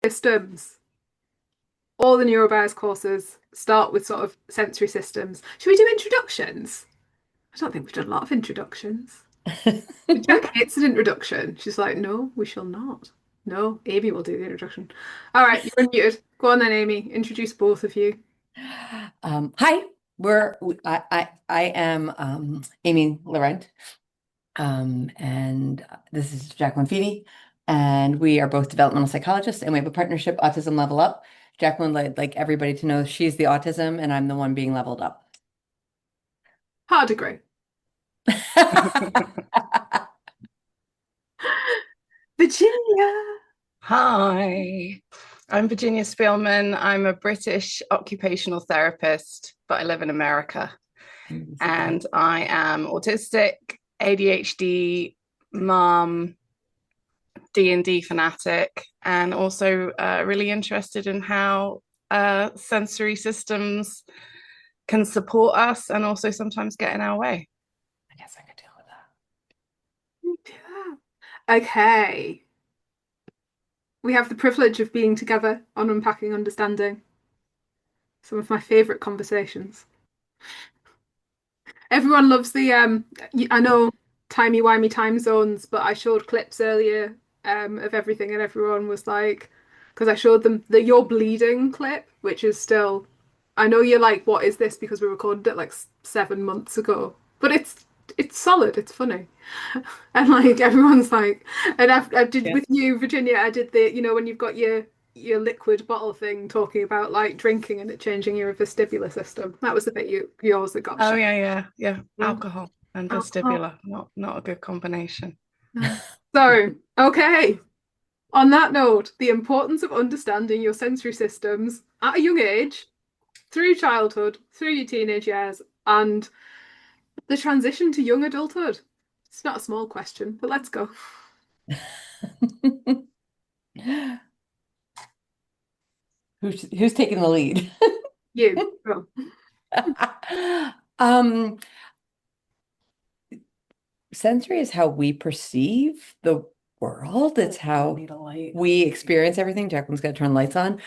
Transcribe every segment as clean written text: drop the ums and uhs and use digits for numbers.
systems. All the NeuroBears courses start with sort of sensory systems. Should we do introductions? I don't think we've done a lot of introductions. Jac hates an introduction. She's like, no, we shall not. No, Amy will do the introduction. All right, you're unmuted. Go on then, Amy. Introduce both of you. Hi, I am Amy Laurent, and this is Jacqueline Feeney, and we are both developmental psychologists, and we have a partnership, Autism Level Up. Jacqueline would like everybody to know she's the autism, and I'm the one being leveled up. Hard agree. Virginia. Hi, I'm Virginia Spielmann. I'm a British occupational therapist, but I live in America. And I am autistic, ADHD, mum, D&D fanatic, and also really interested in how sensory systems can support us and also sometimes get in our way. I guess I could deal with that. Okay. We have the privilege of being together on Unpacking Understanding. Some of my favorite conversations. Everyone loves the I know timey-wimey time zones, but I showed clips earlier of everything and everyone was like, because I showed them the "You're Bleeding" clip, which is still, I know you're like, what is this? Because we recorded it like 7 months ago, but it's solid, it's funny. And like everyone's like, and I did Yeah. with you, Virginia, I did the, when you've got your liquid bottle thing talking about like drinking and it changing your vestibular system. That was the bit yours that got Oh shot. yeah. Yeah. Alcohol and Alcohol. vestibular, not a good combination. No. So, okay. On that note, the importance of understanding your sensory systems at a young age, through childhood, through your teenage years, and the transition to young adulthood. It's not a small question, but let's go. Who's taking the lead? You. Go. Um, Sensory is how we perceive the world. It's how we experience everything. Jacqueline's got to turn lights on.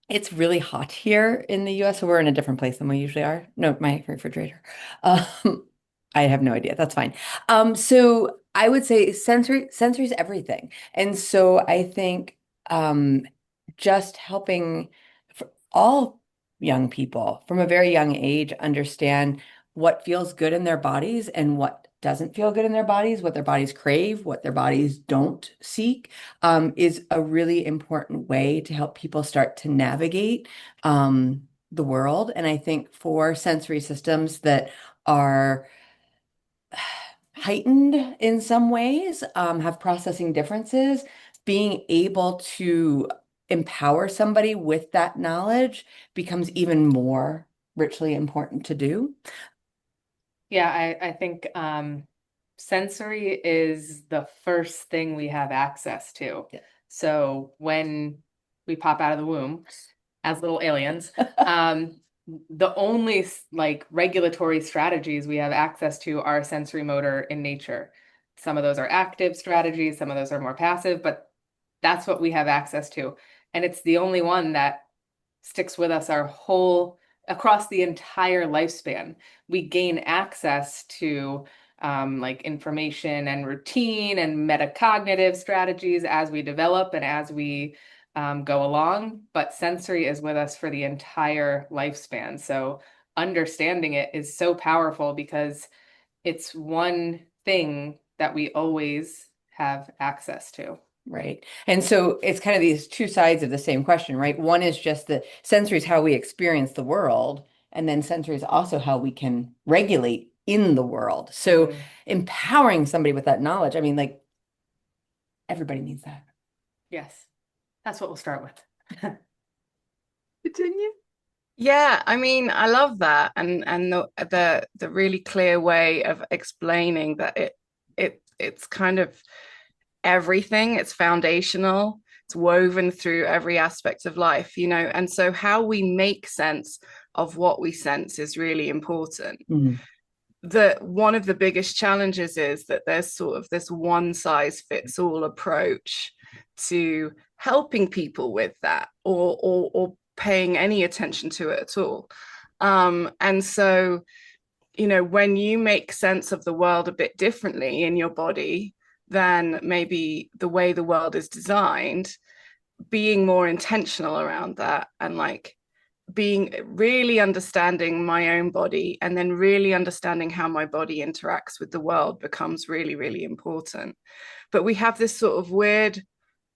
It's really hot here in the US, so we're in a different place than we usually are. No, my refrigerator. I have no idea. That's fine. So I would say sensory is everything. And so I think just helping for all young people from a very young age understand what feels good in their bodies and what doesn't feel good in their bodies, what their bodies crave, what their bodies don't seek, is a really important way to help people start to navigate the world. And I think for sensory systems that are heightened in some ways, have processing differences, being able to empower somebody with that knowledge becomes even more richly important to do. Yeah, I think sensory is the first thing we have access to. Yeah. So when we pop out of the womb as little aliens, the only like regulatory strategies we have access to are sensory motor in nature. Some of those are active strategies, some of those are more passive, but that's what we have access to. And it's the only one that sticks with us our whole across the entire lifespan. We gain access to like information and routine and metacognitive strategies as we develop and as we go along, but sensory is with us for the entire lifespan. So understanding it is so powerful because it's one thing that we always have access to. Right. And so it's kind of these two sides of the same question, right? One is just the sensory is how we experience the world, and then sensory is also how we can regulate in the world. So empowering somebody with that knowledge, I mean, like everybody needs that. Yes, that's what we'll start with. Virginia? Yeah, I mean, I love that, and the really clear way of explaining that it's kind of everything. It's foundational. It's woven through every aspect of life, and so how we make sense of what we sense is really important. One of the biggest challenges is that there's sort of this one size fits all approach to helping people with that or paying any attention to it at all. And so, when you make sense of the world a bit differently in your body than maybe the way the world is designed, being more intentional around that, and like being really understanding my own body, and then really understanding how my body interacts with the world becomes really, really important. But we have this sort of weird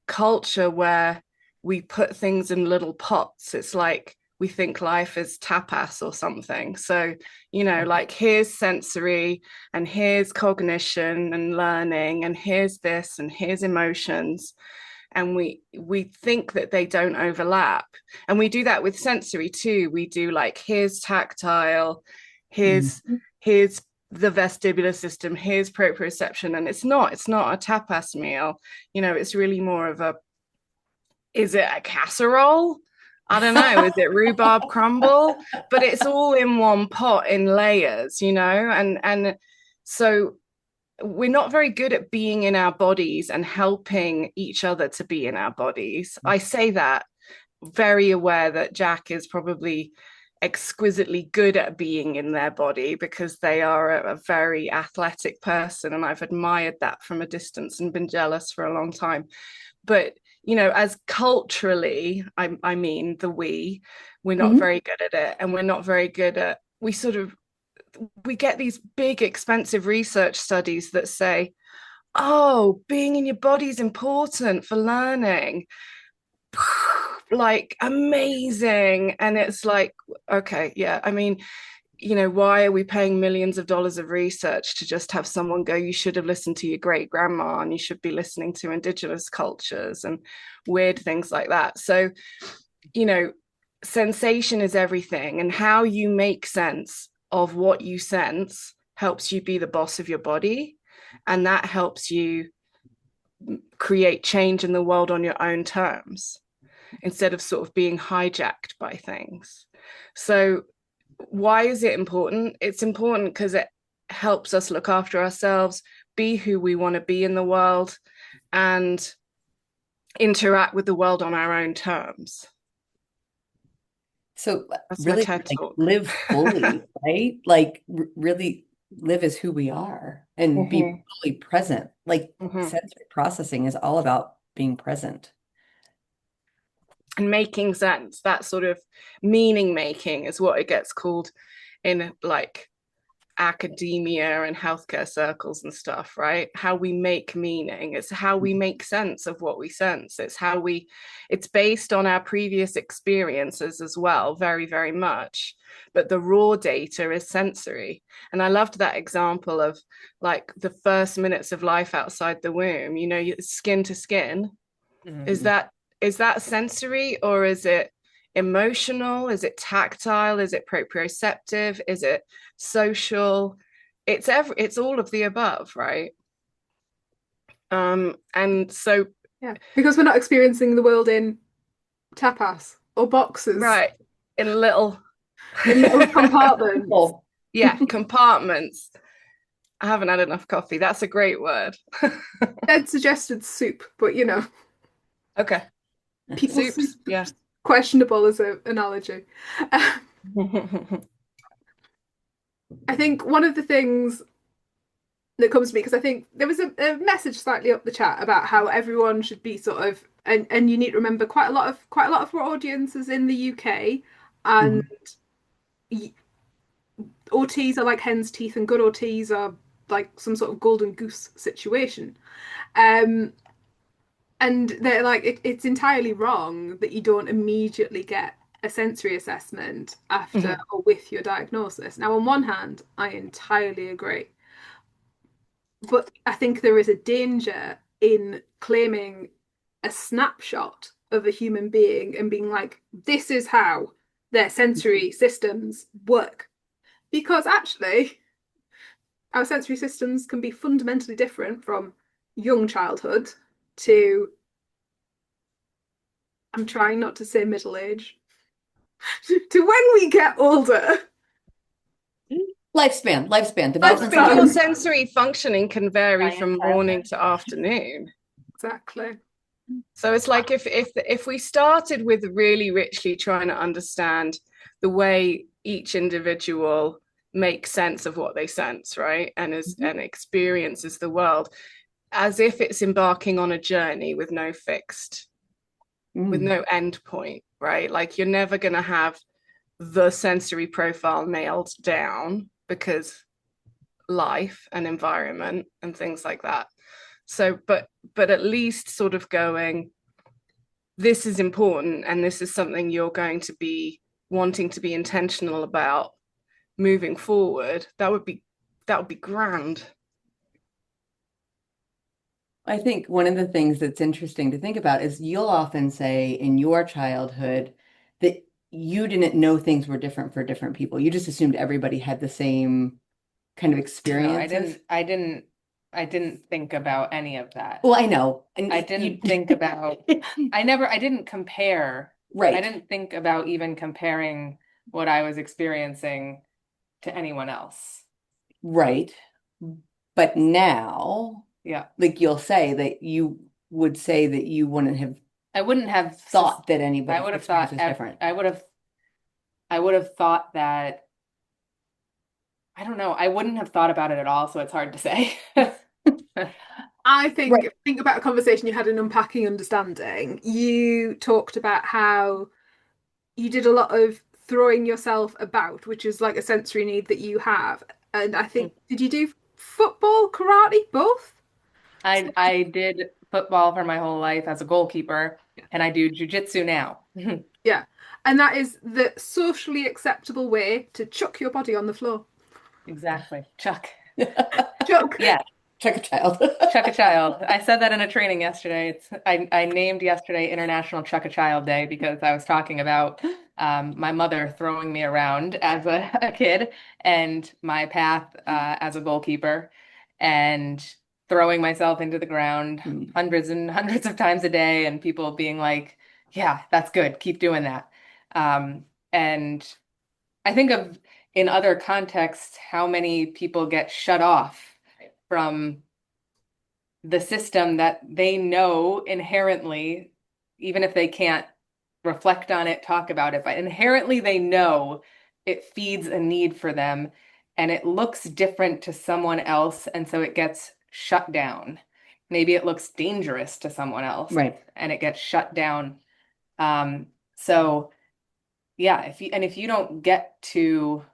culture where we put things in little pots. It's like we think life is tapas or something. So, like here's sensory, and here's cognition and learning, and here's this, and here's emotions. And we think that they don't overlap. And we do that with sensory too. We do like, here's tactile, here's the vestibular system, here's proprioception. And it's not a tapas meal. It's really more of is it a casserole? I don't know. Is it rhubarb crumble? But it's all in one pot in layers, and so we're not very good at being in our bodies and helping each other to be in our bodies. I say that very aware that Jac is probably exquisitely good at being in their body, because they are a very athletic person, and I've admired that from a distance and been jealous for a long time. But as culturally, I mean we're not very good at it, and we're not very good at, we get these big expensive research studies that say, oh, being in your body is important for learning, like amazing. And it's like, okay, yeah, I mean, why are we paying millions of dollars of research to just have someone go, you should have listened to your great grandma, and you should be listening to indigenous cultures and weird things like that. So, sensation is everything, and how you make sense of what you sense helps you be the boss of your body, and that helps you create change in the world on your own terms instead of sort of being hijacked by things. So why is it important? It's important because it helps us look after ourselves, be who we want to be in the world, and interact with the world on our own terms. So That's really my TED talk. live fully, right? Like really live as who we are and be fully present. Like sensory processing is all about being present. And making sense. That sort of meaning making is what it gets called in like academia and healthcare circles and stuff, right? How we make meaning. It's how we make sense of what we sense. It's based on our previous experiences as well, very, very much. But the raw data is sensory. And I loved that example of like the first minutes of life outside the womb, skin to skin. Is that sensory, or is it emotional? Is it tactile? Is it proprioceptive? Is it social? It's all of the above, right? And so yeah, because we're not experiencing the world in tapas or boxes, right, in little compartments. Yeah, compartments. I haven't had enough coffee. That's a great word. Ed suggested soup, but okay. Soups, yeah. Questionable as an analogy. I think one of the things that comes to me, because I think there was a message slightly up the chat about how everyone should be sort of, and you need to remember quite a lot of our audience is in the UK, and OTs are like hen's teeth, and good OTs are like some sort of golden goose situation. And they're like, it's entirely wrong that you don't immediately get a sensory assessment after or with your diagnosis. Now, on one hand, I entirely agree. But I think there is a danger in claiming a snapshot of a human being and being like, this is how their sensory systems work. Because actually, our sensory systems can be fundamentally different from young childhood to, I'm trying not to say middle age, to when we get older. Lifespan, development. Your sensory functioning can vary from morning to afternoon. Exactly. So it's like if we started with really richly trying to understand the way each individual makes sense of what they sense, right? And experiences the world as if it's embarking on a journey with no with no end point, right? Like you're never going to have the sensory profile nailed down because life and environment and things like that. So, but at least sort of going, this is important and this is something you're going to be wanting to be intentional about moving forward. That would be grand. I think one of the things that's interesting to think about is you'll often say in your childhood that you didn't know things were different for different people. You just assumed everybody had the same kind of No, experiences. I didn't think about any of that. Well, I know. And I didn't think about, I didn't compare. I right, didn't think about even comparing what I was experiencing to anyone else. right. But now, Yeah. like you'll say that you would say that you wouldn't have I wouldn't have thought that I anybody's would have experience thought was different. I would have thought that I don't know. I wouldn't have thought about it at all, so it's hard to say. I Right. think about a conversation you had in Unpacking Understanding. You talked about how you did a lot of throwing yourself about, which is like a sensory need that you have. And I think, did you do football, karate, both? I did football for my whole life as a goalkeeper, and I do jujitsu now. Yeah. And that is the socially acceptable way to chuck your body on the floor. Exactly. Chuck. Chuck. Yeah, Check a child. chuck a child. I said that in a training yesterday. I named yesterday International Chuck a Child Day because I was talking about my mother throwing me around as a kid and my path as a goalkeeper and throwing myself into the ground hundreds and hundreds of times a day and people being like, yeah, that's good. Keep doing that. And I think of in other contexts how many people get shut off from the system that they know inherently, even if they can't reflect on it, talk about it, but inherently they know it feeds a need for them and it looks different to someone else. And so it gets shut down. Maybe it looks dangerous to someone else Right. and it gets shut down. So yeah, if you don't get to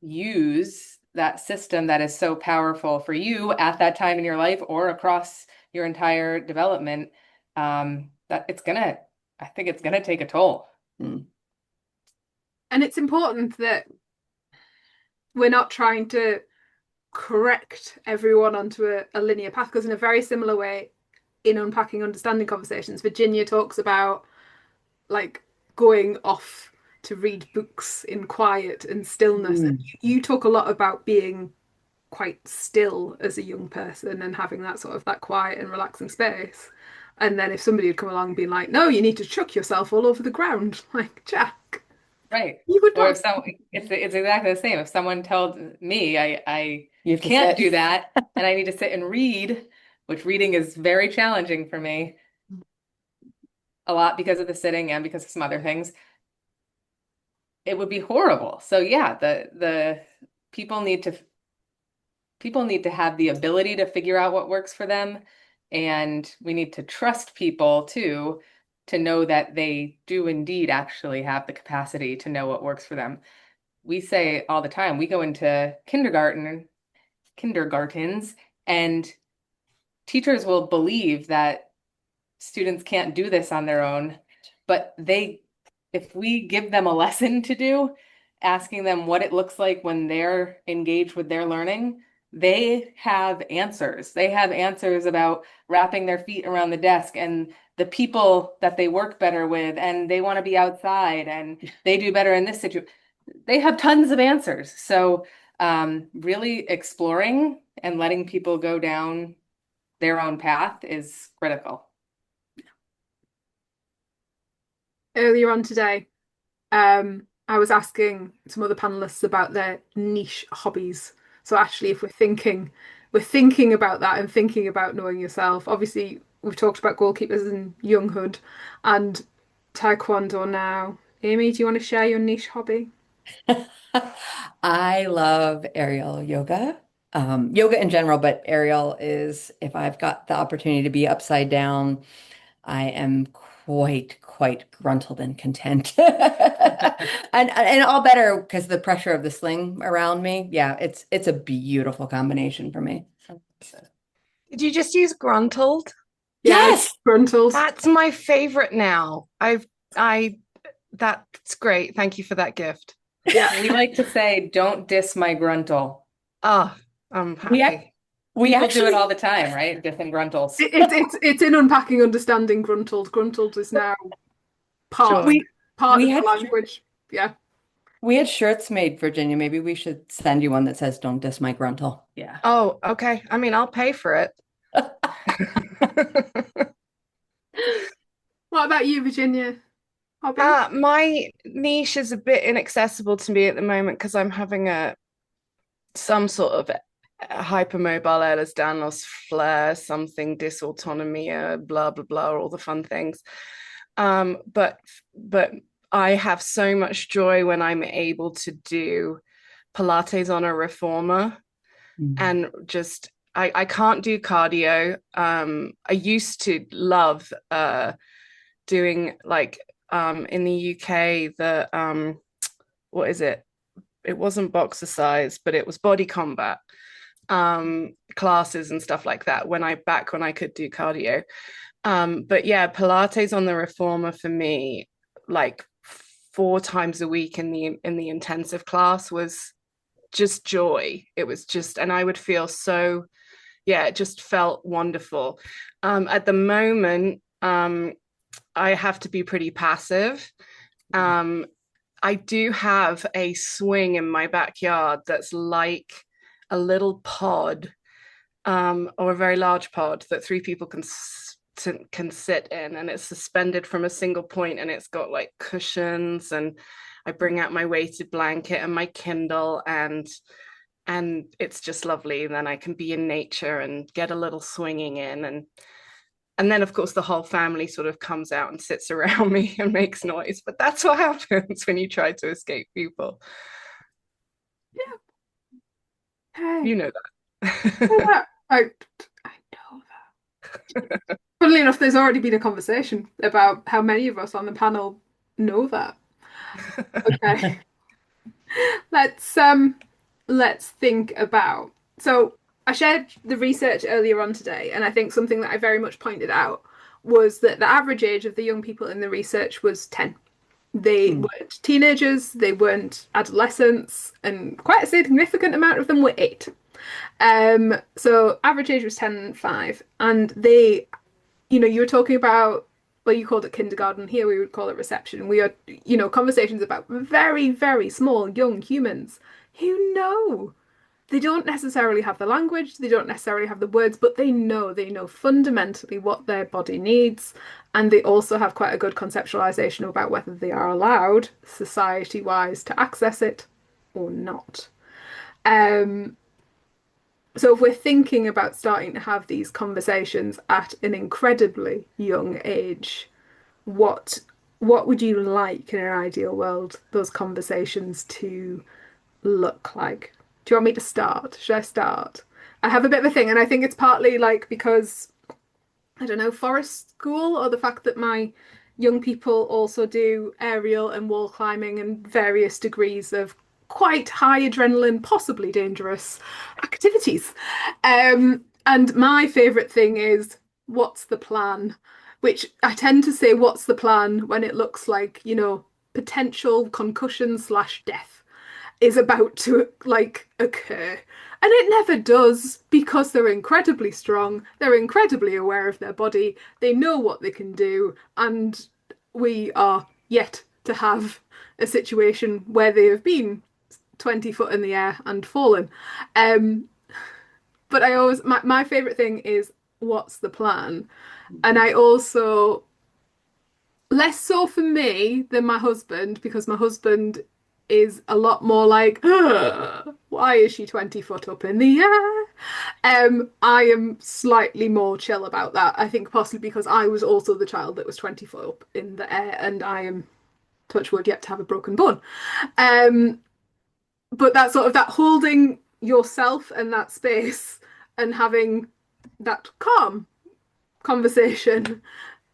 use that system that is so powerful for you at that time in your life or across your entire development, that I think it's gonna take a toll. Mm. And it's important that we're not trying to correct everyone onto a linear path, because in a very similar way, in Unpacking Understanding conversations, Virginia talks about like going off to read books in quiet and stillness. And you talk a lot about being quite still as a young person and having that sort of that quiet and relaxing space. And then if somebody had come along and been like, no, you need to chuck yourself all over the ground, like Jack, Right. you would Or not. if it's exactly the same. If someone told me I You have to can't sit. do that and I need to sit and read, which reading is very challenging for me, a lot because of the sitting and because of some other things, it would be horrible. So yeah, the people need to people need to have the ability to figure out what works for them. And we need to trust people too, to know that they do indeed actually have the capacity to know what works for them. We say all the time, we go into kindergartens, and teachers will believe that students can't do this on their own, but if we give them a lesson to do, asking them what it looks like when they're engaged with their learning, they have answers. They have answers about wrapping their feet around the desk and the people that they work better with, and they want to be outside and they do better in this situation. They have tons of answers. So, really exploring and letting people go down their own path is critical. Earlier on today, I was asking some other panelists about their niche hobbies. So actually, if we're thinking about that and thinking about knowing yourself, obviously we've talked about goalkeepers in younghood and taekwondo now. Amy, do you want to share your niche hobby? I love aerial yoga. Yoga in general, but aerial is if I've got the opportunity to be upside down, I am quite gruntled and content. And all better because the pressure of the sling around me. Yeah, it's a beautiful combination for me. Did you just use gruntled? Yeah, Yes. gruntled. That's my favorite now. That's great. Thank you for that gift. Yeah. We like to say, don't diss my gruntle. Oh, I'm We happy. we People do actually it all the time, right? Dissing gruntles. It's in unpacking understanding gruntled. Gruntled is now part Sure. part we of the had language. Yeah. we had shirts made, Virginia. Maybe we should send you one that says "Don't diss my gruntle." Yeah. Oh, okay. I mean, I'll pay for it. What about you, Virginia? Hobby? My niche is a bit inaccessible to me at the moment because I'm having some sort of hypermobile Ehlers-Danlos flare, something dysautonomia, blah blah blah, all the fun things. But I have so much joy when I'm able to do Pilates on a reformer and just I can't do cardio. I used to love doing like in the UK the what is it? It wasn't boxercise, but it was body combat classes and stuff like that when I could do cardio. But yeah, Pilates on the reformer for me, like 4 times a week in the intensive class was just joy. It was just, and I would feel so, yeah, it just felt wonderful. At the moment, I have to be pretty passive. I do have a swing in my backyard that's like a little pod, or a very large pod that 3 people can sit in, and it's suspended from a single point, and it's got like cushions, and I bring out my weighted blanket and my Kindle, and it's just lovely. And then I can be in nature and get a little swinging in, and then of course the whole family sort of comes out and sits around me and makes noise. But that's what happens when you try to escape people. Yeah. Hey. You know Oh, that. I know that. Funnily enough, there's already been a conversation about how many of us on the panel know that. Okay. Let's let's think about. So I shared the research earlier on today, and I think something that I very much pointed out was that the average age of the young people in the research was 10. They weren't teenagers, they weren't adolescents, and quite a significant amount of them were 8. So average age was 10 and 5, and they, you were talking about, well, you called it kindergarten. Here we would call it reception. We are, conversations about very, very small young humans who know. They don't necessarily have the language, they don't necessarily have the words, but they know fundamentally what their body needs, and they also have quite a good conceptualization about whether they are allowed, society-wise, to access it or not. Um, so if we're thinking about starting to have these conversations at an incredibly young age, what what would you like in an ideal world those conversations to look like? Do you want me to start? Should I start? I have a bit of a thing, and I think it's partly like because I don't know, forest school, or the fact that my young people also do aerial and wall climbing and various degrees of quite high adrenaline, possibly dangerous activities. And my favourite thing is, what's the plan? Which I tend to say, what's the plan when it looks like, potential concussion slash death is about to like occur. And it never does because they're incredibly strong, they're incredibly aware of their body, they know what they can do, and we are yet to have a situation where they have been 20 foot in the air and fallen. But my favourite thing is what's the plan? And I also, less so for me than my husband, because my husband is a lot more like, why is she 20 foot up in the air? I am slightly more chill about that. I think possibly because I was also the child that was 20 foot up in the air, and I am, touch wood, yet to have a broken bone. Um, but that sort of that holding yourself and that space and having that calm conversation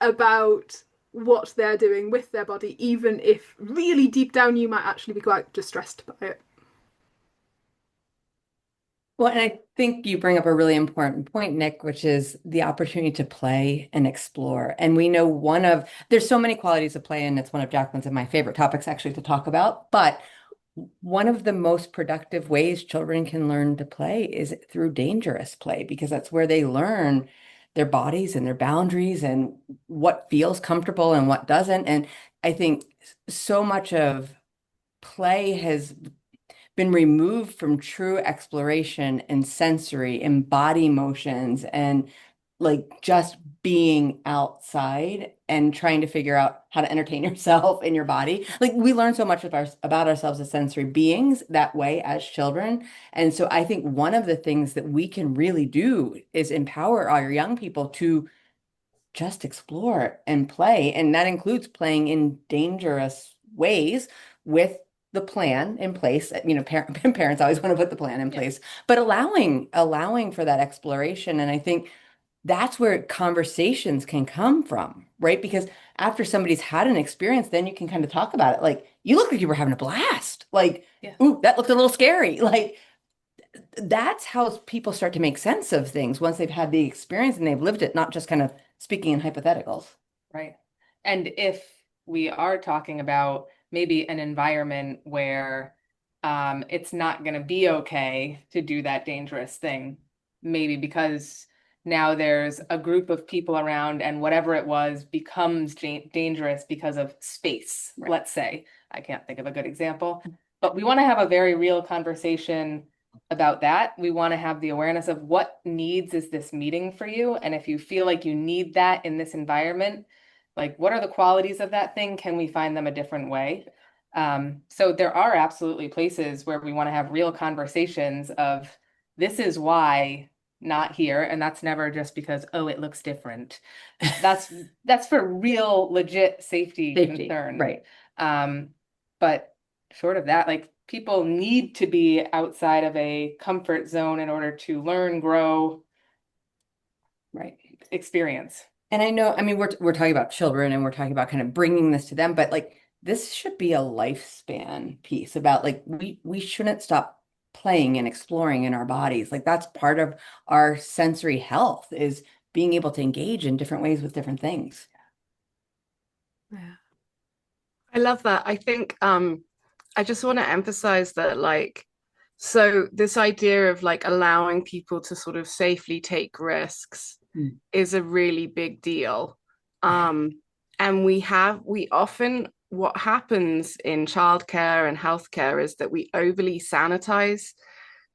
about what they're doing with their body, even if really deep down you might actually be quite distressed by it. Well, and I think you bring up a really important point, Nick, which is the opportunity to play and explore. And we know there's so many qualities of play, and it's one of Jacqueline's and my favorite topics actually to talk about. But one of the most productive ways children can learn to play is through dangerous play, because that's where they learn their bodies and their boundaries and what feels comfortable and what doesn't. And I think so much of play has been removed from true exploration and sensory and body motions and like just being outside and trying to figure out how to entertain yourself in your body. Like we learn so much about ourselves as sensory beings that way as children. And so I think one of the things that we can really do is empower our young people to just explore and play. And that includes playing in dangerous ways with the plan in place. You know, parents always want to put the plan in place, but allowing for that exploration. And I think that's where conversations can come from, right? Because after somebody's had an experience, then you can kind of talk about it. Like, you look like you were having a blast. Like, ooh, that looked a little scary. Like, that's how people start to make sense of things once they've had the experience and they've lived it, not just kind of speaking in hypotheticals. Right. And if we are talking about maybe an environment where it's not going to be okay to do that dangerous thing, maybe because now there's a group of people around and whatever it was becomes dangerous because of space, right. Let's say. I can't think of a good example, but we want to have a very real conversation about that. We want to have the awareness of what needs is this meeting for you. And if you feel like you need that in this environment, like what are the qualities of that thing? Can we find them a different way? So there are absolutely places where we want to have real conversations of this is why not here. And that's never just because, oh, it looks different. That's for real, legit safety concern. Right. But short of that, like people need to be outside of a comfort zone in order to learn, grow, right, experience. And I know, I mean, we're talking about children and we're talking about kind of bringing this to them, but like this should be a lifespan piece about like we shouldn't stop playing and exploring in our bodies. Like that's part of our sensory health is being able to engage in different ways with different things. Yeah. I love that. I think I just want to emphasize that like so this idea of like allowing people to sort of safely take risks is a really big deal. And we often, what happens in childcare and healthcare is that we overly sanitize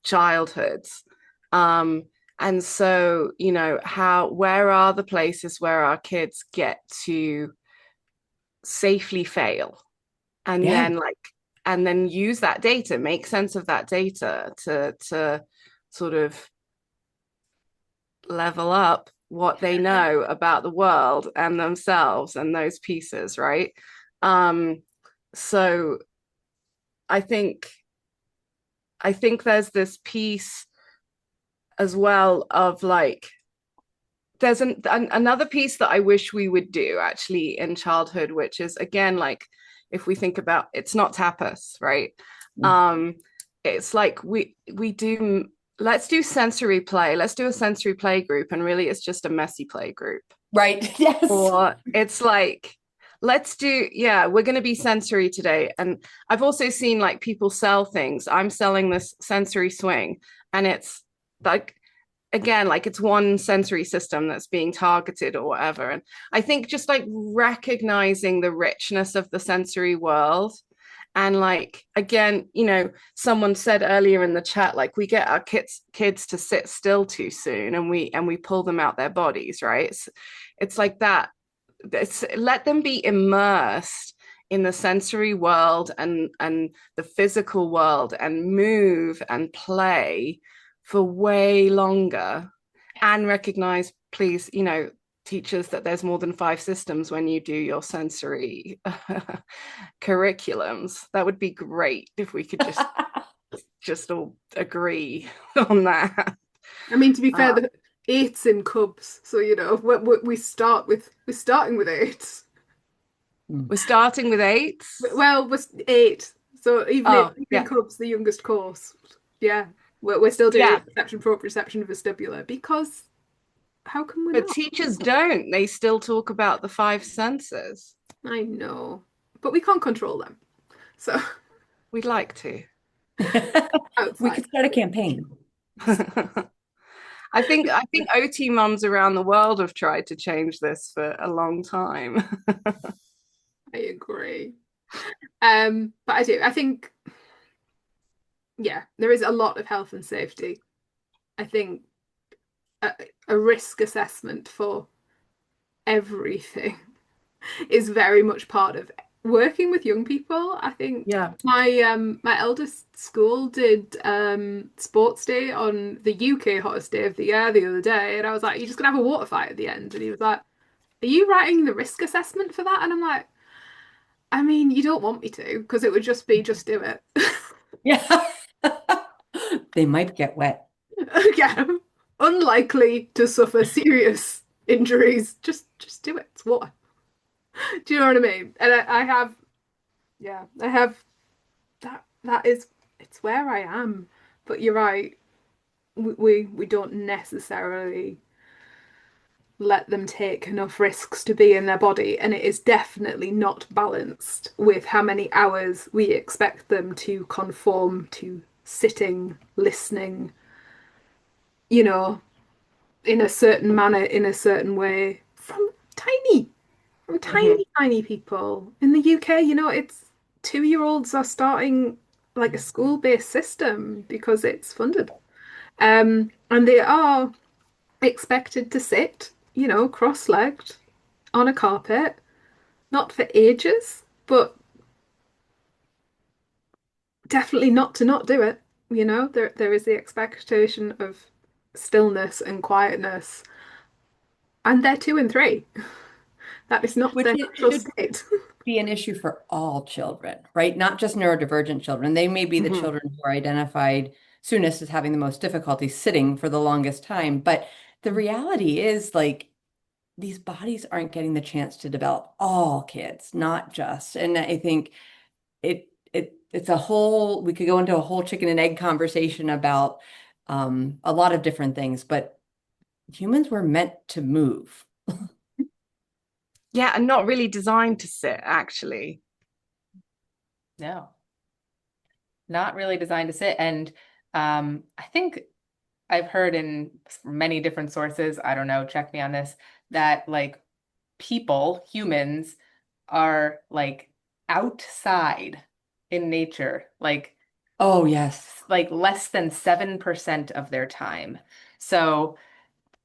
childhoods. And so, you know, where are the places where our kids get to safely fail? And then use that data, make sense of that data to sort of level up what they know about the world and themselves and those pieces, right? So I think there's this piece as well of like there's another piece that I wish we would do actually in childhood, which is again like if we think about it's not tapas, right? It's like we do let's do sensory play. Let's do a sensory play group. And really it's just a messy play group. Right. Yes. Or it's like, let's do, we're going to be sensory today. And I've also seen like people sell things. I'm selling this sensory swing. And it's like, again, like it's one sensory system that's being targeted or whatever. And I think just like recognizing the richness of the sensory world. And like, again, you know, someone said earlier in the chat, like we get our kids to sit still too soon and we pull them out their bodies, right? It's like that. Let them be immersed in the sensory world and the physical world and move and play for way longer, and recognize, please, teachers, that there's more than 5 systems when you do your sensory curriculums. That would be great if we could just all agree on that. I mean, to be fair, the eights in cubs, so we're starting with eights. We're starting with 8s. Well, we're 8, so even in cubs, the youngest course, yeah, we're still doing perception, proprioception, vestibular, because how can we But not? teachers don't. They still talk about the 5 senses. I know, but we can't control them, so we'd like to. We could start a campaign. I think OT mums around the world have tried to change this for a long time. I agree. But I think, yeah, there is a lot of health and safety. I think a risk assessment for everything is very much part of working with young people. I think my eldest school did sports day on the UK hottest day of the year the other day, and I was like, "You're just gonna have a water fight at the end?" And he was like, "Are you writing the risk assessment for that?" And I'm like, I mean, you don't want me to, because it would just be, just do it. Yeah. They might get wet. Yeah. Unlikely to suffer serious injuries. Just do it. It's water. Do you know what I mean? And I have it's where I am. But you're right. We don't necessarily let them take enough risks to be in their body, and it is definitely not balanced with how many hours we expect them to conform to sitting, listening, in a certain manner, in a certain way, from tiny people. In the UK, it's 2-year-olds are starting like a school-based system because it's funded. And they are expected to sit, cross-legged on a carpet, not for ages, but definitely not to not do it. There is the expectation of stillness and quietness, and they're 2 and 3. That is not their natural state. Be an issue for all children, right? Not just neurodivergent children. They may be the children who are identified soonest as having the most difficulty sitting for the longest time. But the reality is, like, these bodies aren't getting the chance to develop, all kids, not just. And I think it's a whole, we could go into a whole chicken and egg conversation about a lot of different things, but humans were meant to move. Yeah, and not really designed to sit, actually. No, not really designed to sit. And I think I've heard in many different sources, I don't know, check me on this, that like humans are like outside in nature, like, oh yes, like less than 7% of their time. So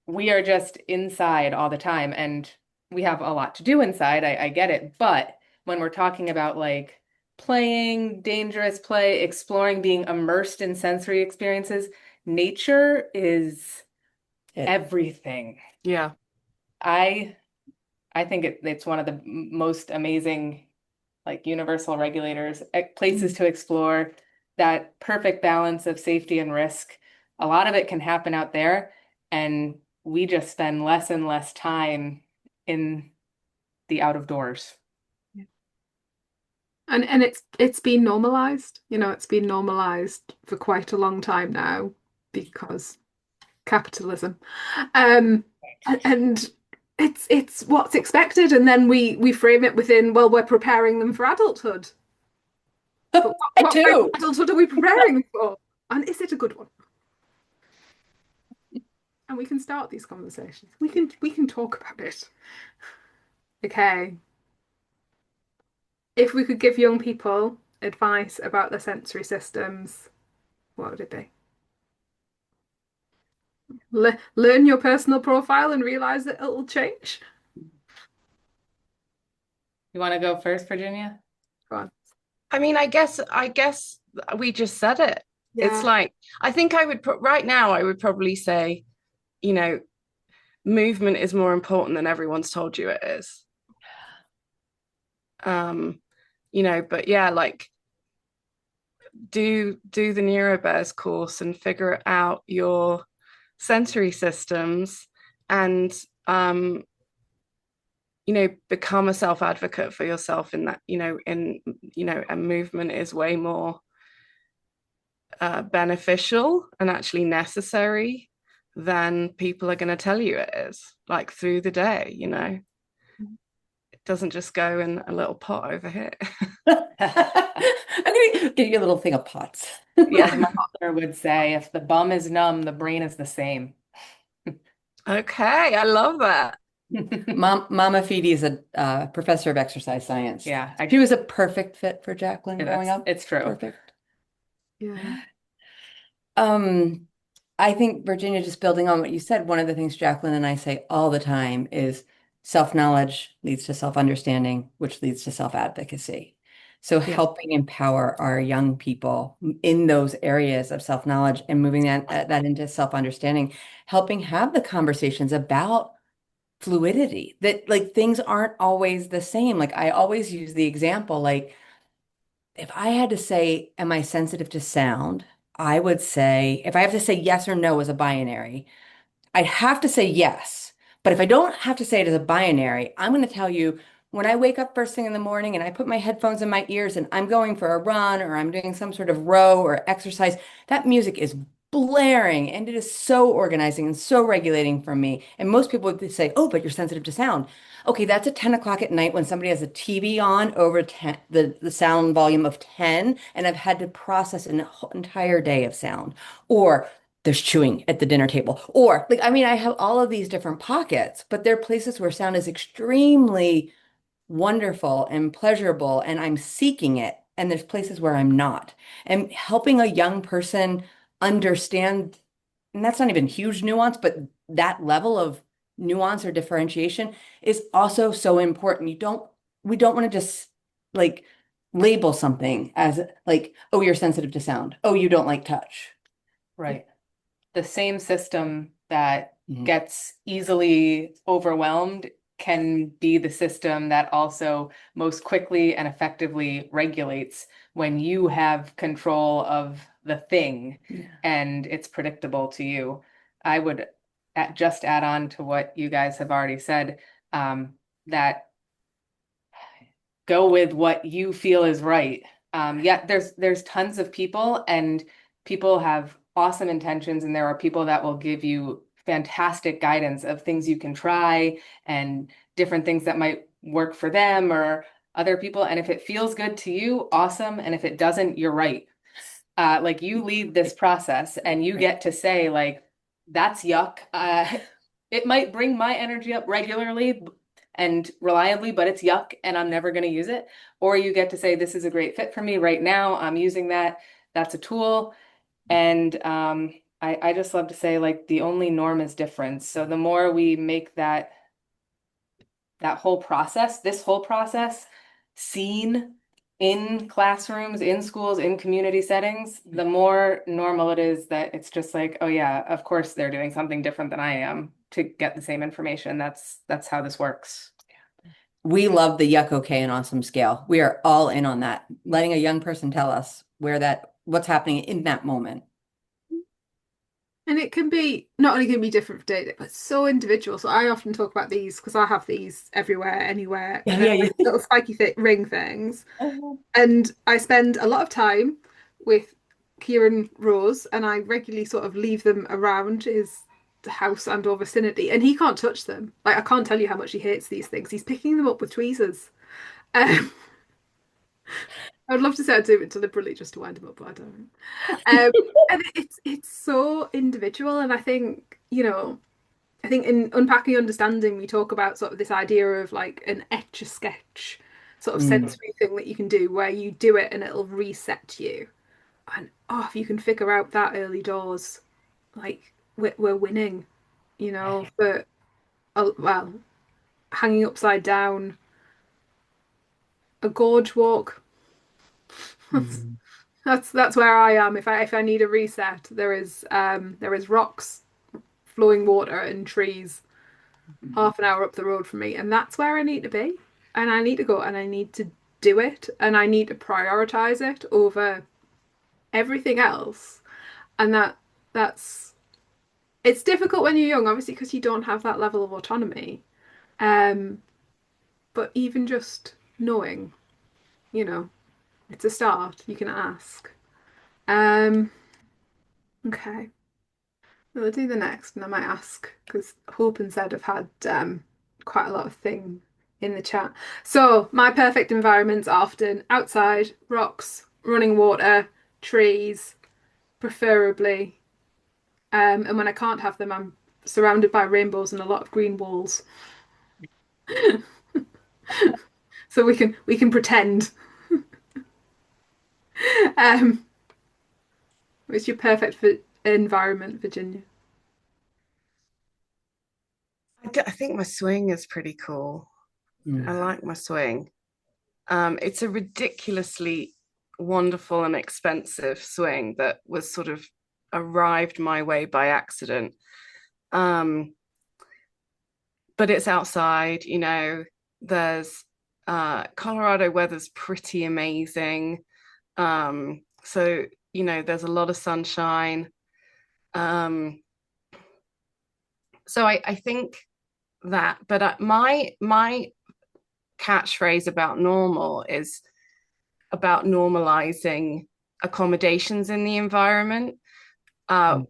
we are just inside all the time, and we have a lot to do inside. I get it. But when we're talking about like playing, dangerous play, exploring, being immersed in sensory experiences, nature is everything. Yeah. I think it's one of the most amazing, like, universal regulators, places to explore, that perfect balance of safety and risk. A lot of it can happen out there, and we just spend less and less time in the out of doors. Yeah. And it's been normalized. It's been normalized for quite a long time now because capitalism. And it's what's expected, and then we frame it within, well, we're preparing them for adulthood. But what adulthood are we preparing them for? And is it a good one? And we can start these conversations. We can talk about it. Okay. If we could give young people advice about their sensory systems, what would it be? Learn your personal profile and realize that it'll change. You want to go first, Virginia? Go on. I mean, I guess we just said it. It's Yeah. like, I think I would put right now, I would probably say, you know, movement is more important than everyone's told you it is. Um, but yeah, like do the NeuroBears course and figure out your sensory systems and become a self-advocate for yourself in that, and movement is way more beneficial and actually necessary than people are going to tell you it is, like through the day, it doesn't just go in a little pot over here. I'm gonna get you a little thing of pots. As Yeah. my mother would say, if the bum is numb, the brain is the same. Okay, I love that. Mama Fidi is a professor of exercise science. Yeah, She was a perfect fit for Jacqueline growing up. it's true. Perfect. Yeah. Um, I think, Virginia, just building on what you said, one of the things Jacqueline and I say all the time is self-knowledge leads to self-understanding, which leads to self-advocacy. So helping empower our young people in those areas of self-knowledge and moving that into self-understanding, helping have the conversations about fluidity, that like things aren't always the same. Like I always use the example, like if I had to say, am I sensitive to sound? I would say, if I have to say yes or no as a binary, I'd have to say yes. But if I don't have to say it as a binary, I'm going to tell you when I wake up first thing in the morning and I put my headphones in my ears and I'm going for a run or I'm doing some sort of row or exercise, that music is blaring and it is so organizing and so regulating for me. And most people would say, oh, but you're sensitive to sound. Okay, that's at 10 o'clock at night when somebody has a TV on over 10, the sound volume of 10, and I've had to process an entire day of sound. Or there's chewing at the dinner table. Or, like, I mean, I have all of these different pockets, but there are places where sound is extremely wonderful and pleasurable, and I'm seeking it. And there's places where I'm not. And helping a young person understand, and that's not even huge nuance, but that level of nuance or differentiation is also so important. We don't want to just like label something as like, oh, you're sensitive to sound. Oh, you don't like touch. Right. The same system that Mhm. gets easily overwhelmed can be the system that also most quickly and effectively regulates when you have control of the thing and it's predictable to you. I would just add on to what you guys have already said, that go with what you feel is right. Yeah, there's tons of people and people have awesome intentions, and there are people that will give you fantastic guidance of things you can try and different things that might work for them or other people. And if it feels good to you, awesome. And if it doesn't, you're right. Like you lead this process and you get to say like, that's yuck. It might bring my energy up regularly and reliably, but it's yuck and I'm never going to use it. Or you get to say, this is a great fit for me right now. I'm using that. That's a tool. And I just love to say like the only norm is difference. So the more we make this whole process seen in classrooms, in schools, in community settings, the more normal it is that it's just like, oh yeah, of course they're doing something different than I am to get the same information. That's how this works. We love the yuck, okay, and awesome scale. We are all in on that. Letting a young person tell us what's happening in that moment. And it can be not only can be different for day, but so individual. So I often talk about these because I have these everywhere, anywhere. Yeah, They're yeah, like little spiky ring things. yeah. And I spend a lot of time with Kieran Rose, and I regularly sort of leave them around his house and or vicinity, and he can't touch them. Like I can't tell you how much he hates these things. He's picking them up with tweezers. Um, I would love to say I do it deliberately just to wind him up, but I don't. And it's so individual, and I think I think in Unpacking Understanding we talk about sort of this idea of like an etch a sketch sort of Mm. sensory thing that you can do where you do it and it'll reset you. And if you can figure out that early doors, like we're winning, but hanging upside down, a gorge walk. Mm. That's where I am. If I need a reset, there is rocks, flowing water, and trees half an hour up the road from me, and that's where I need to be. And I need to go and I need to do it, and I need to prioritize it over everything else. And that's it's difficult when you're young, obviously, because you don't have that level of autonomy. Um, but even just knowing, you know, it's a start. You can ask. Um, okay. We'll do the next, and I might ask because Hope and Zed have had quite a lot of thing in the chat. So my perfect environments are often outside, rocks, running water, trees, preferably. And when I can't have them, I'm surrounded by rainbows and a lot of green walls. So we can pretend. Um, what's your perfect environment, Virginia? I think my swing is pretty cool. I like my swing. It's a ridiculously wonderful and expensive swing that was sort of arrived my way by accident. But it's outside, there's Colorado weather's pretty amazing. So, there's a lot of sunshine. So I think that, but my catchphrase about normal is about normalizing accommodations in the environment.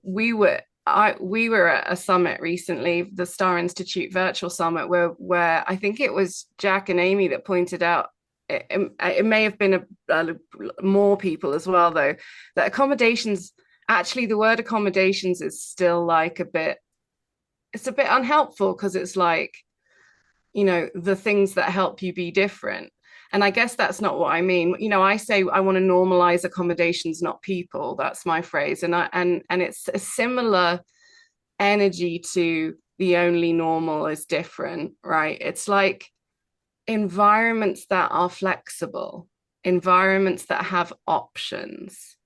We were at a summit recently, the Star Institute Virtual Summit, where I think it was Jac and Amy that pointed out. It may have been more people as well, though, that accommodations, actually the word accommodations is still like it's a bit unhelpful because it's like, the things that help you be different. And I guess that's not what I mean. I say I want to normalize accommodations, not people. That's my phrase. And it's a similar energy to the only normal is different, right? It's like environments that are flexible, environments that have options,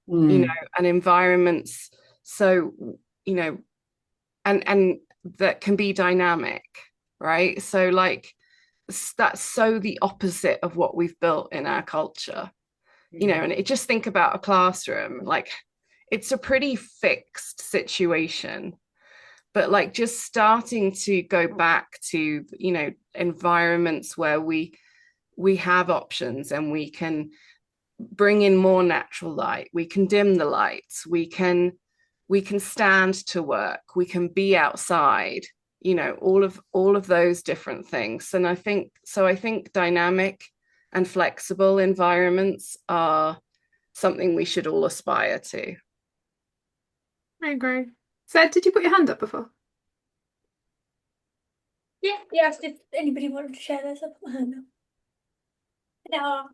and environments so, and that can be dynamic, right? So like that's so the opposite of what we've built in our culture, and it, just think about a classroom, like it's a pretty fixed situation, but like just starting to go back to, environments where we have options and we can bring in more natural light, we can dim the lights, we can stand to work, we can be outside, all of those different things. And I think dynamic and flexible environments are something we should all aspire to. I agree. Zed, did you put your hand up before? Yeah, yes, if anybody wanted to share this, I'll put my hand up. No.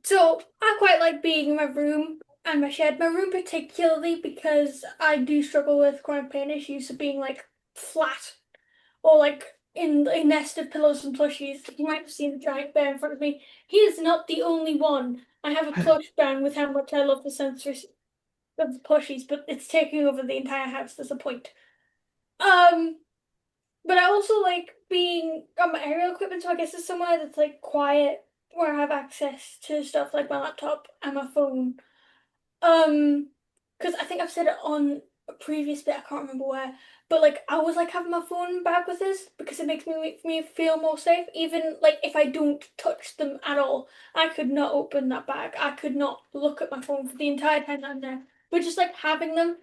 So I quite like being in my room and my shed. My room particularly because I do struggle with chronic pain issues of being like flat or like in a nest of pillows and plushies. You might have seen the giant bear in front of me. He is not the only one. I have a plush down with how much I love the sensory of the plushies, but it's taking over the entire house. There's a point. But I also like being on my aerial equipment, so I guess it's somewhere that's like quiet where I have access to stuff like my laptop and my phone. Because I think I've said it on a previous bit, I can't remember where, but like I always like having my phone bag with us because it makes me feel more safe. Even like if I don't touch them at all, I could not open that bag. I could not look at my phone for the entire time I'm there. But just like having them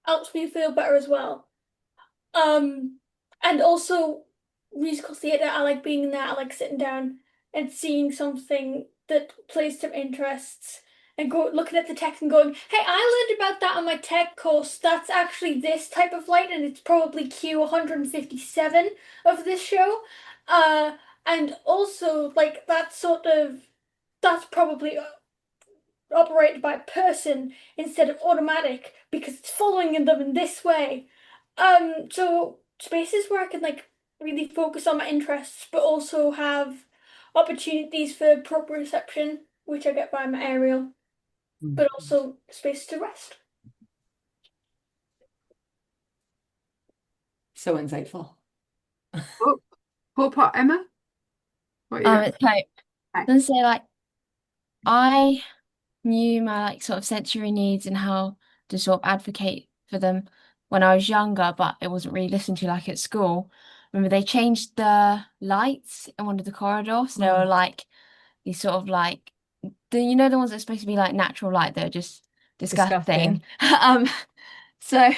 helps me feel better as well. Um, and also musical theatre, I like being in there, I like sitting down and seeing something that plays to my interests and go looking at the text and going, hey, I learned about that on my tech course. That's actually this type of light, and it's probably Q 157 of this show. Uh, and also like that's probably operated by a person instead of automatic because it's following them in this way. So spaces where I can like really focus on my interests, but also have opportunities for proper reception which I get by my aerial, but also space to rest. So insightful. Oh, poor pot, Emma. What are you It's Hope. Okay. And so like I knew my like sort of sensory needs and how to sort of advocate for them when I was younger, but it wasn't really listened to like at school. Remember they changed the lights in one of the corridors. So they were like these sort of like the ones that's supposed to be like natural light, they're just disgusting. So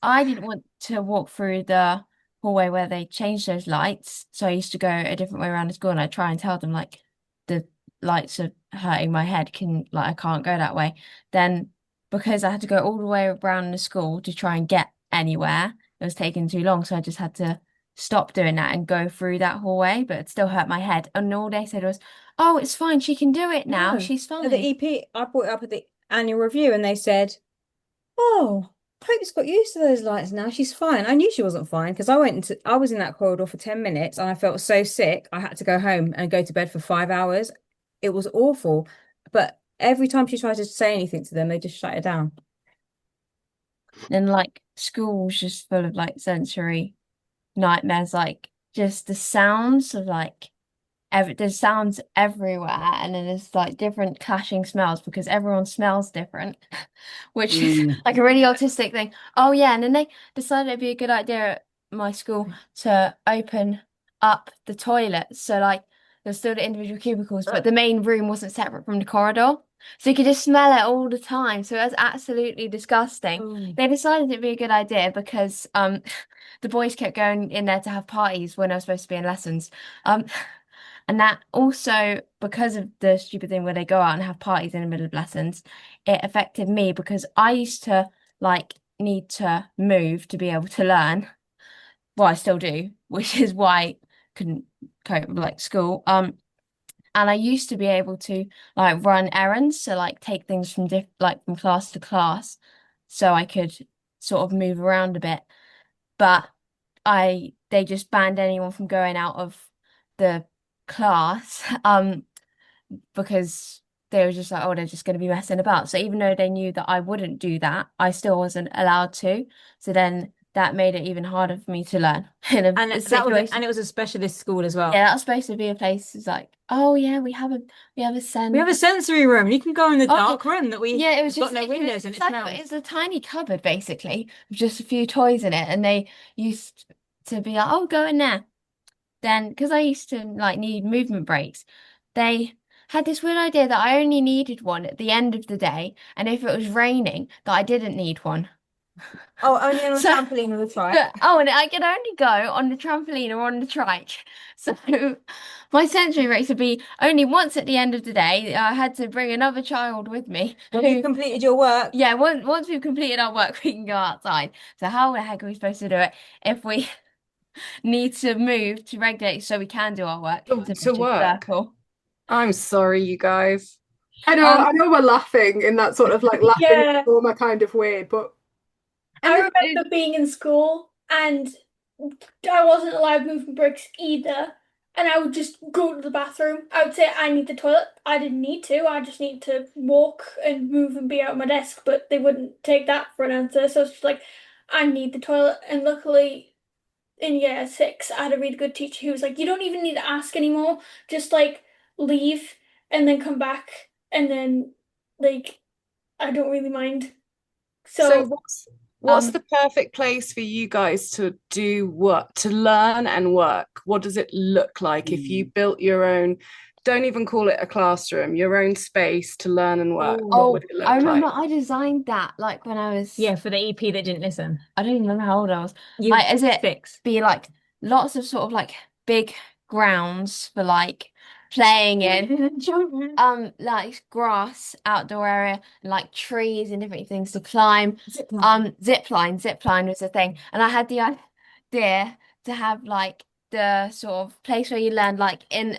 I didn't want to walk through the hallway where they changed those lights. So I used to go a different way around the school and I try and tell them like the lights are hurting my head, I can't go that way. Then because I had to go all the way around the school to try and get anywhere, it was taking too long. So I just had to stop doing that and go through that hallway, but it still hurt my head. And all they said was, "Oh, it's fine, she can do it now. No. She's At fine." the EP, I brought it up at the annual review and they said, "Oh, Hope's got used to those lights now. She's fine." I knew she wasn't fine because I was in that corridor for 10 minutes and I felt so sick. I had to go home and go to bed for 5 hours. It was awful. But every time she tried to say anything to them, they just shut it down. And like school was just full of like sensory nightmares, like just the sounds of like there's sounds everywhere, and then there's like different clashing smells because everyone smells different, which is like a really autistic thing. Oh yeah, and then they decided it'd be a good idea at my school to open up the toilets, so like there's still the individual cubicles, but the main room wasn't separate from the corridor. So you could just smell it all the time. So it was absolutely disgusting. They decided it'd be a good idea because the boys kept going in there to have parties when I was supposed to be in lessons. And that also, because of the stupid thing where they go out and have parties in the middle of lessons, it affected me because I used to like need to move to be able to learn. Well, I still do, which is why I couldn't cope with like school. And I used to be able to like run errands, so like take things from from class to class, so I could sort of move around a bit. But they just banned anyone from going out of the class because they were just like, oh, they're just going to be messing about. So even though they knew that I wouldn't do that, I still wasn't allowed to. So then that made it even harder for me to learn in a And situation. it was a specialist school as well. Yeah, that was supposed to be a place. It's like, oh yeah, we have a We have a sensory room. You can go in the Oh, dark room that we yeah, it was got just no windows and it smells. it's a tiny cupboard basically with just a few toys in it, and they used to be like, oh, go in there. Then, because I used to like need movement breaks, they had this weird idea that I only needed one at the end of the day, and if it was raining, that I didn't need one. Oh, only on a So- trampoline or the trike. Oh, and I could only go on the trampoline or on the trike. So my sensory breaks would be only once at the end of the day. I had to bring another child with me. When you completed your work. Yeah, once we've completed our work, we can go outside. So how the heck are we supposed to do it if we need to move to regulate so we can do our work? It's a To vicious work. circle. I'm sorry, you guys. I know we're laughing in that sort of like laughing Yeah. trauma kind of way, but I remember being in school and I wasn't allowed movement breaks either. And I would just go to the bathroom. I would say I need the toilet. I didn't need to. I just need to walk and move and be out of my desk. But they wouldn't take that for an answer. So it's just like, I need the toilet. And luckily, in year 6, I had a really good teacher who was like, you don't even need to ask anymore. Just like leave and then come back. And then like, I don't really mind. So what's the perfect place for you guys to do work, to learn and work? What does it look like if you built your own, don't even call it a classroom, your own space to learn and work? What would it look I remember like? I designed that like when I was Yeah, for the EP that didn't listen. I don't even remember how old I was. You Like, is it 6. be like lots of sort of like big grounds for like playing in, like grass, outdoor area, and like trees and different things to climb. Zip line was a thing, and I had the idea to have like the sort of place where you learn, like in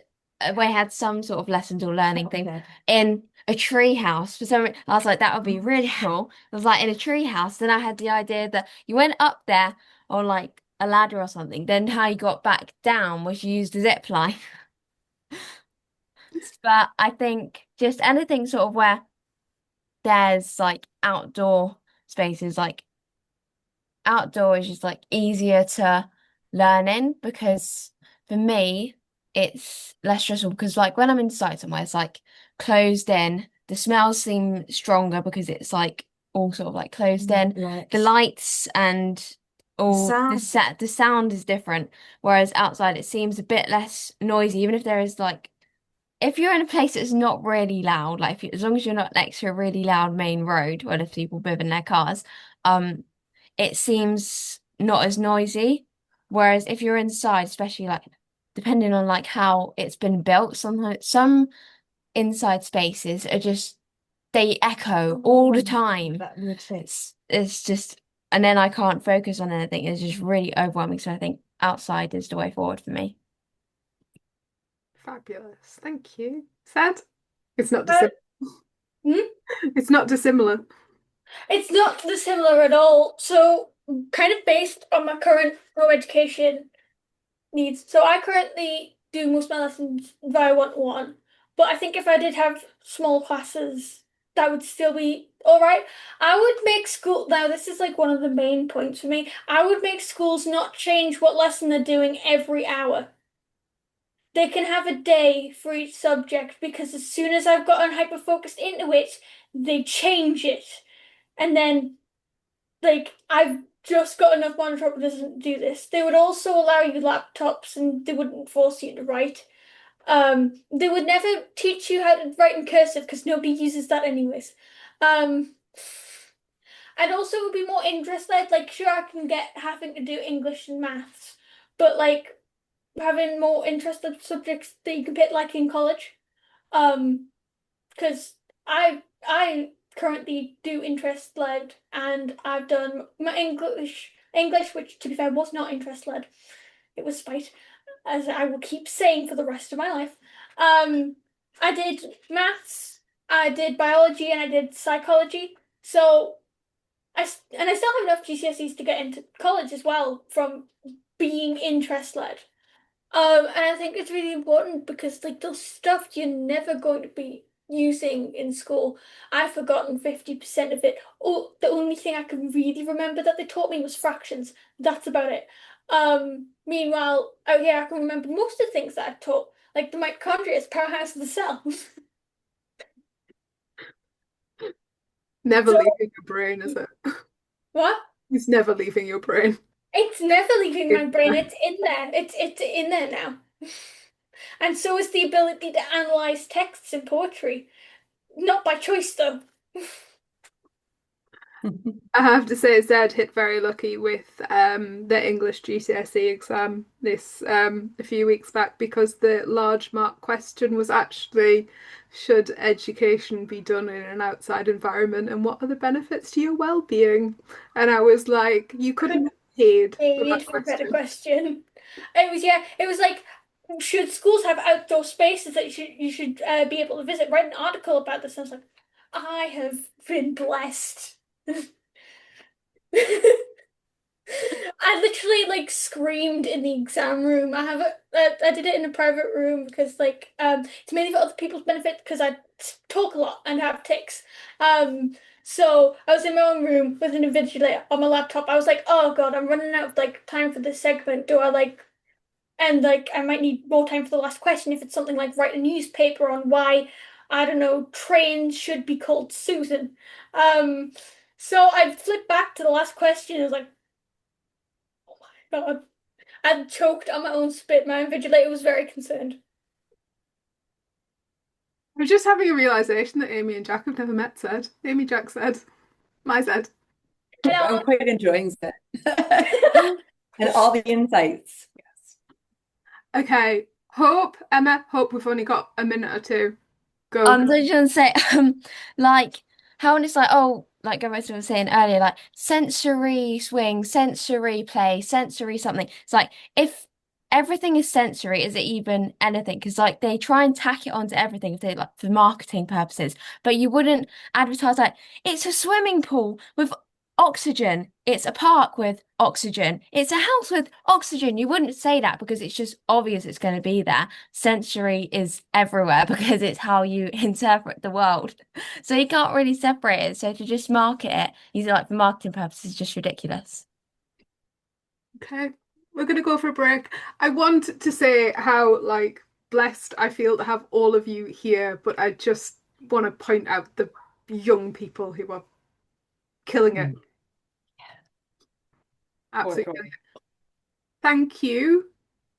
where you had some sort of lessons or learning thing in a tree house. For some reason, I was like, that would be really cool. It was like in a tree house. Then I had the idea that you went up there on like a ladder or something. Then how you got back down was you used a zip line. But I think just anything sort of where there's like outdoor spaces, like outdoor is just like easier to learn in, because for me it's less stressful, because like when I'm inside somewhere it's like closed in, the smells seem stronger because it's like all sort of like closed in, the lights and all the sound is different, whereas outside it seems a bit less noisy, even if there is like, if you're in a place that's not really loud, like if you, as long as you're not next to a really loud main road where there's people moving their cars, it seems not as noisy. Whereas if you're inside, especially like depending on like how it's been built, sometimes some inside spaces are just, they echo all the time. It's just, and then I can't focus on anything. It's just really overwhelming. So I think outside is the way forward for me. Fabulous. Thank you. Sad? It's not Uh, dissimilar. It's not dissimilar. It's not dissimilar at all. So, kind of based on my current co-education needs. So, I currently do most of my lessons via one-to-one, but I think if I did have small classes, that would still be all right. I would make school, now this is like one of the main points for me. I would make schools not change what lesson they're doing every hour. They can have a day for each subject, because as soon as I've gotten hyper-focused into it, they change it. And then, like, I've just got enough monitor that doesn't do this. They would also allow you laptops, and they wouldn't force you to write. They would never teach you how to write in cursive because nobody uses that anyways. I'd also would be more interest-led. Like, sure, I can get having to do English and maths, but like having more interested subjects that you can pick, like in college. Because I currently do interest led, and I've done my English, which to be fair was not interest led. It was spite, as I will keep saying for the rest of my life. I did maths, I did biology, and I did psychology. So I still have enough GCSEs to get into college as well from being interest led. And I think it's really important because like the stuff you're never going to be using in school. I've forgotten 50% of it. Oh, the only thing I can really remember that they taught me was fractions. That's about it. Meanwhile, out here I can remember most of the things that I taught, like the mitochondria is powerhouse of the cell. Never So- leaving your brain, is it? What? It's never leaving your brain. It's never leaving my brain. It's in there. It's in there now. And so is the ability to analyze texts in poetry. Not by choice, though. I have to say, Zed hit very lucky with the English GCSE exam this a few weeks back, because the large mark question was actually, should education be done in an outside environment, and what are the benefits to your well-being? And I was like, you couldn't have paid for that For a better question. question. It was like, should schools have outdoor spaces that you should be able to visit? Write an article about this. And I was like, I have been blessed. I literally like screamed in the exam room. I did it in a private room because like it's mainly for other people's benefit because I talk a lot and have tics. So I was in my own room with an invigilator on my laptop. I was like, oh God, I'm running out of like time for this segment. Do I like, and like I might need more time for the last question if it's something like write a newspaper on why, I don't know, trains should be called Susan. So I flipped back to the last question. I was like, oh my God. I choked on my own spit. My invigilator was very concerned. I'm just having a realization that Amy and Jac have never met, Zed. Amy, Jac said, my Zed. I'm quite enjoying that. And all the insights. Yes. Okay, Emma, Hope we've only got a minute or two. Go. So just gonna say, like how when it's like, oh, like Gomez was saying earlier, like sensory swing, sensory play, sensory something. It's like if everything is sensory, is it even anything? Because like they try and tack it onto everything if they like for marketing purposes, but you wouldn't advertise like it's a swimming pool with oxygen. It's a park with oxygen. It's a house with oxygen. You wouldn't say that because it's just obvious it's going to be there. Sensory is everywhere because it's how you interpret the world. So you can't really separate it. So to just market it, use it like for marketing purposes, is just ridiculous. Okay, we're gonna go for a break. I want to say how like blessed I feel to have all of you here, but I just want to point out the young people who are killing it. Absolutely. sure. Thank you,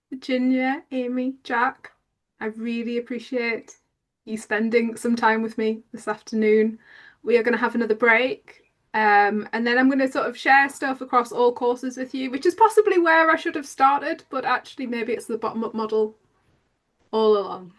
Virginia, Amy, Jac. I really appreciate you spending some time with me this afternoon. We are going to have another break. And then I'm going to sort of share stuff across all courses with you, which is possibly where I should have started, but actually maybe it's the bottom-up model all along.